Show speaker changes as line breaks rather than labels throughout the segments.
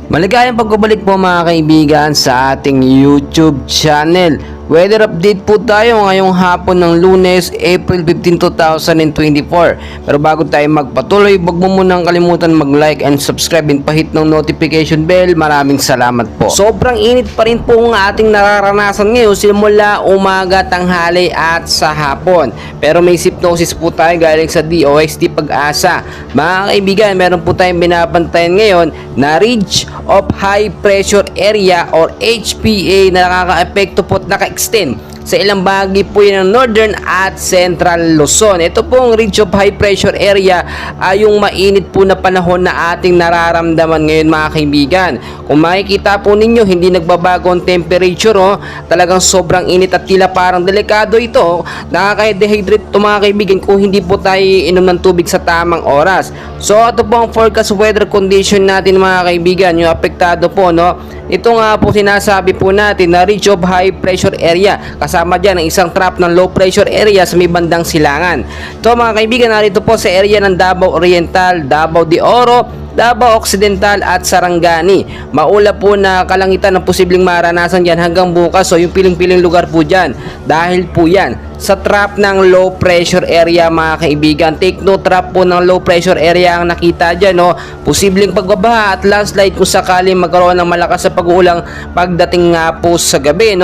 Maligayang pagbabalik po mga kaibigan sa ating YouTube channel. Weather update po tayo ngayong hapon ng Lunes, April 15, 2024. Pero bago tayo magpatuloy, wag mo munang kalimutan mag-like and subscribe and pahit ng notification bell. Maraming salamat po. Sobrang init pa rin po ang ating nararanasan ngayon simula umaga, tanghali at sa hapon. Pero may hypnosis po tayo galing sa DOST Pag-asa. Mga kaibigan, meron po tayong binabantayan ngayon na Ridge of High Pressure Area or HPA na nakaka-epekto po at naka-extend sa ilang bahagi po yan ng Northern at Central Luzon. Ito pong Ridge of High Pressure Area ay yung mainit po na panahon na ating nararamdaman ngayon mga kaibigan. Kung makikita po ninyo, hindi nagbabago ang temperature. Talagang sobrang init at tila parang delikado ito. Nakaka-dehydrate ito mga kaibigan kung hindi po tayo inom ng tubig sa tamang oras. So ito po ang forecast weather condition natin mga kaibigan. Yung apektado po, ito nga po sinasabi po natin na Ridge of High Pressure Area. Kasama dyan ang isang trap ng low pressure area sa may bandang silangan. Ito mga kaibigan, narito po sa area ng Davao Oriental, Davao de Oro, Davao Occidental at Sarangani. Maula po na kalangitan ng posibleng maranasan dyan hanggang bukas. So yung piling-piling lugar po dyan. Dahil po yan sa trap ng low pressure area mga kaibigan. Take note, trap po ng low pressure area ang nakita dyan. Posibleng pagbabaha at landslide kung sakaling magkaroon ng malakas sa pag-uulang pagdating nga po sa gabi.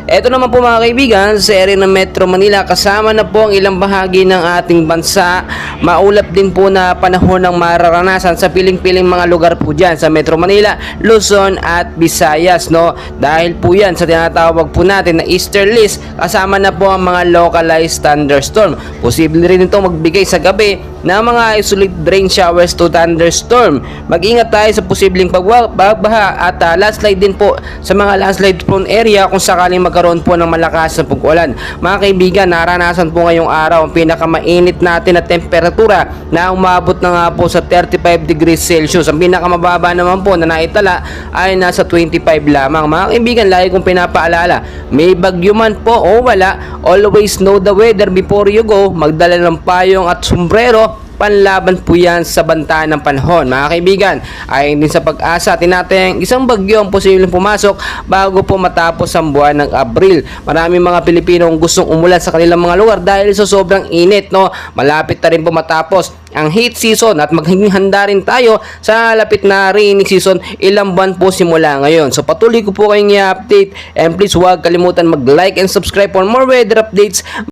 Ito naman po mga kaibigan, sa area ng Metro Manila, kasama na po ang ilang bahagi ng ating bansa. Maulap din po na panahon ng mararanasan sa piling-piling mga lugar po dyan sa Metro Manila, Luzon at Visayas. Dahil po yan sa tinatawag po natin na easterlies, kasama na po ang mga localized thunderstorm. Posible rin itong magbigay sa gabi na mga isolated rain showers to thunderstorm. Mag-ingat tayo sa posibleng pagbaha at landslide din po sa mga landslide prone area kung sakaling magkaroon po ng malakas na pag-ulan. Mga kaibigan, naranasan po ngayong araw ang pinakamainit natin na temperatura na umabot na nga po sa 35 degrees Celsius. Ang pinakamababa naman po na naitala ay nasa 25 lamang. Mga kaibigan, lagi kong pinapaalala, may bagyo man po o wala, always know the weather before you go. Magdala ng payong at sombrero, panlaban po yan sa banta ng panahon. Mga kaibigan, ayon din sa Pag-asa, tinatayang isang bagyo ang posibleng pumasok bago po matapos ang buwan ng Abril. Maraming mga Pilipino ang gustong umulan sa kanilang mga lugar dahil sa sobrang init. Malapit na rin po matapos ang heat season at magiging handa rin tayo sa lapit na rainy season ilang buwan po simula ngayon. So patuloy ko po kayong i-update and please huwag kalimutan mag-like and subscribe for more weather updates.